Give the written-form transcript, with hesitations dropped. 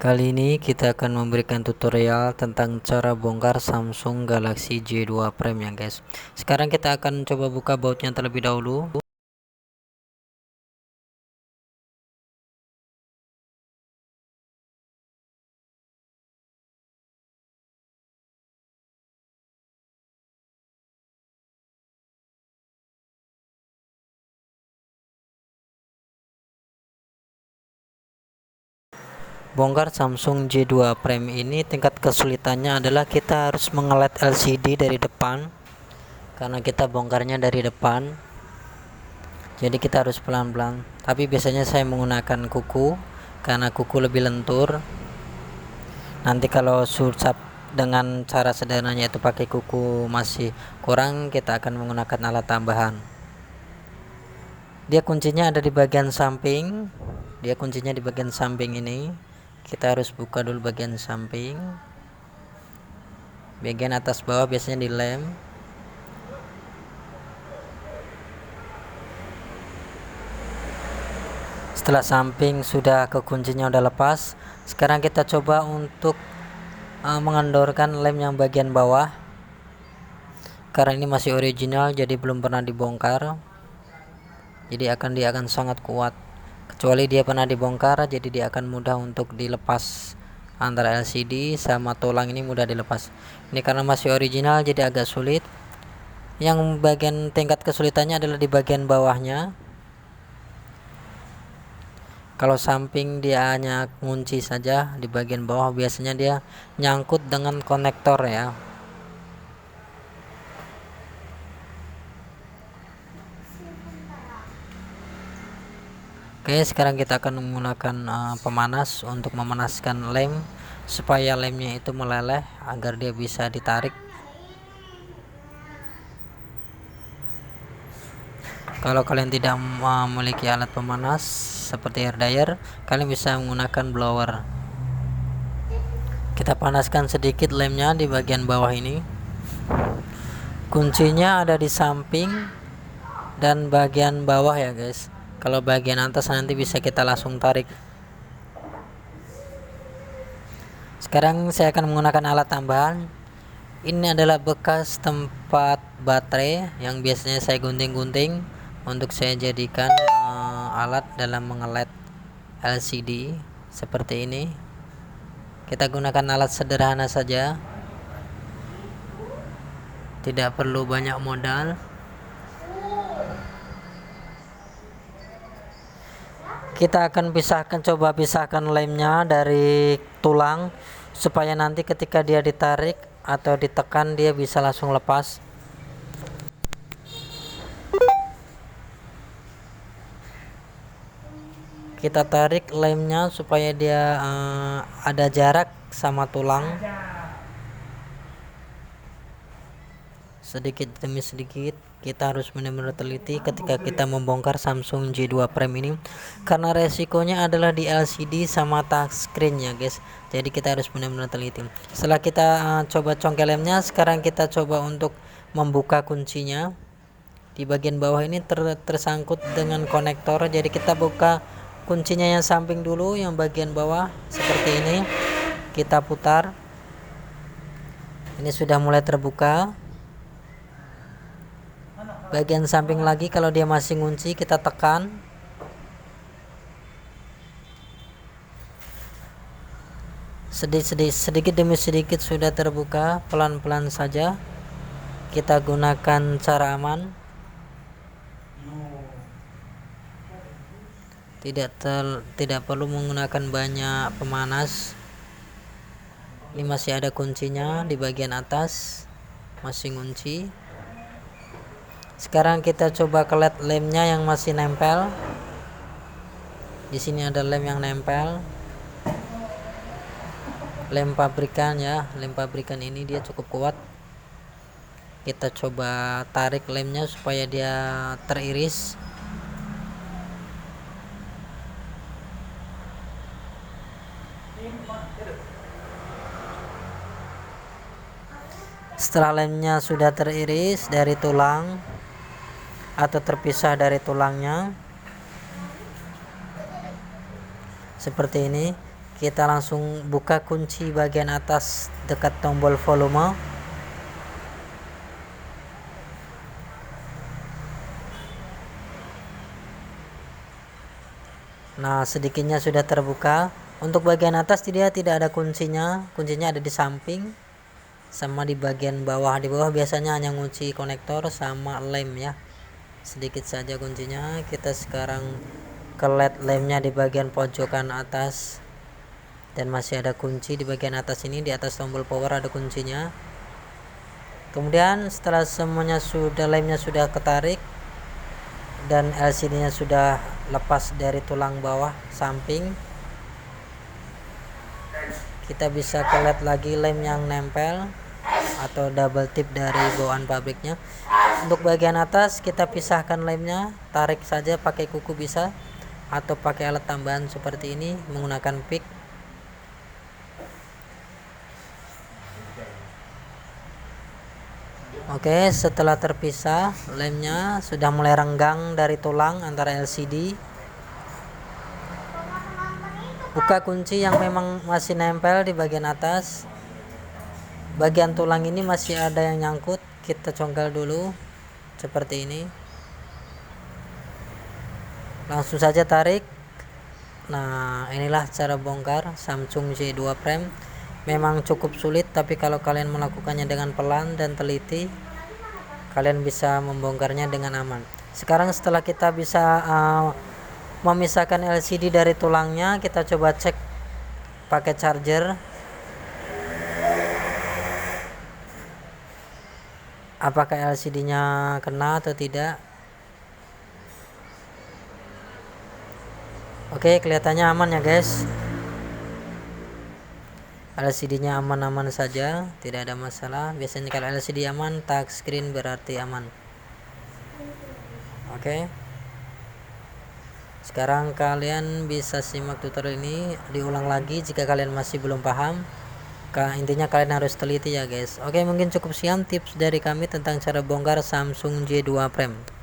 Kali ini kita akan memberikan tutorial tentang cara bongkar Samsung Galaxy J2 Prime ya guys. Sekarang kita akan coba buka bautnya terlebih dahulu. Bongkar Samsung J2 Prime ini tingkat kesulitannya adalah kita harus mengelet LCD dari depan, karena kita bongkarnya dari depan. Jadi kita harus pelan-pelan. Tapi biasanya saya menggunakan kuku karena kuku lebih lentur. Nanti kalau susah dengan cara sederhananya itu pakai kuku masih kurang, kita akan menggunakan alat tambahan. Dia kuncinya ada di bagian samping. Dia kuncinya di bagian samping ini. Kita harus buka dulu bagian samping. Bagian atas bawah biasanya dilem. Setelah samping sudah kekuncinya udah lepas, sekarang kita coba untuk mengendorkan lem yang bagian bawah. Karena ini masih original, jadi belum pernah dibongkar. Jadi dia akan sangat kuat. Kecuali dia pernah dibongkar, jadi dia akan mudah untuk dilepas. Antara LCD sama tulang ini mudah dilepas. Ini karena masih original jadi agak sulit. Yang bagian tingkat kesulitannya adalah di bagian bawahnya. Kalau samping dia hanya kunci saja, di bagian bawah biasanya dia nyangkut dengan konektor ya. Oke, sekarang kita akan menggunakan pemanas untuk memanaskan lem supaya lemnya itu meleleh agar dia bisa ditarik. Kalau kalian tidak memiliki alat pemanas seperti air dryer, kalian bisa menggunakan blower. Kita panaskan sedikit lemnya di bagian bawah ini. Kuncinya ada di samping dan bagian bawah ya guys. Kalau bagian atas nanti bisa kita langsung tarik. Sekarang saya akan menggunakan alat tambahan. Ini adalah bekas tempat baterai yang biasanya saya gunting-gunting untuk saya jadikan alat dalam mengelet LCD seperti ini. Kita gunakan alat sederhana saja, tidak perlu banyak modal. Kita akan coba pisahkan lemnya dari tulang supaya nanti ketika dia ditarik atau ditekan dia bisa langsung lepas. Kita tarik lemnya supaya dia ada jarak sama tulang. Sedikit demi sedikit kita harus benar-benar teliti ketika kita membongkar Samsung J2 Prime ini, karena resikonya adalah di LCD sama touchscreen ya guys. Jadi kita harus benar-benar teliti. Setelah kita coba congkel lemnya, sekarang kita coba untuk membuka kuncinya. Di bagian bawah ini tersangkut dengan konektor, jadi kita buka kuncinya yang samping dulu, yang bagian bawah seperti ini. Kita putar. Ini sudah mulai terbuka. Bagian samping lagi kalau dia masih ngunci kita tekan. Sedikit demi sedikit sudah terbuka, pelan-pelan saja. Kita gunakan cara aman. Tidak perlu menggunakan banyak pemanas. Ini masih ada kuncinya di bagian atas, masih ngunci. Sekarang kita coba kelet lemnya yang masih nempel. Di sini ada lem yang nempel. Lem pabrikan ya, lem pabrikan ini dia cukup kuat. Kita coba tarik lemnya supaya dia teriris. Setelah lemnya sudah teriris dari tulang atau terpisah dari tulangnya seperti ini, kita langsung buka kunci bagian atas dekat tombol volume. Nah, sedikitnya sudah terbuka. Untuk bagian atas dia tidak ada kuncinya ada di samping sama di bagian bawah. Di bawah biasanya hanya kunci konektor sama lem ya, sedikit saja kuncinya. Kita sekarang ke LED lemnya di bagian pojokan atas, dan masih ada kunci di bagian atas ini. Di atas tombol power ada kuncinya. Kemudian setelah semuanya sudah, lemnya sudah ketarik dan LCD nya sudah lepas dari tulang bawah samping, kita bisa ke LED lagi lem yang nempel atau double tip dari bawaan pabriknya. Untuk bagian atas kita pisahkan lemnya, tarik saja pakai kuku bisa, atau pakai alat tambahan seperti ini menggunakan pick. Oke, setelah terpisah, lemnya sudah mulai renggang dari tulang antara LCD. Buka kunci yang memang masih nempel di bagian atas. Bagian tulang ini masih ada yang nyangkut, kita congkel dulu seperti ini. Langsung saja tarik. Nah, inilah cara bongkar Samsung J2 Prime. Memang cukup sulit, tapi kalau kalian melakukannya dengan pelan dan teliti, kalian bisa membongkarnya dengan aman. Sekarang setelah kita bisa memisahkan LCD dari tulangnya, kita coba cek pakai charger apakah LCD nya kena atau tidak. Oke, kelihatannya aman ya guys, LCD nya aman-aman saja, tidak ada masalah. Biasanya kalau LCD aman, touchscreen berarti aman. Oke, sekarang kalian bisa simak tutorial ini diulang lagi jika kalian masih belum paham. Intinya kalian harus teliti ya guys. Oke, mungkin cukup sekian tips dari kami tentang cara bongkar Samsung J2 Prime.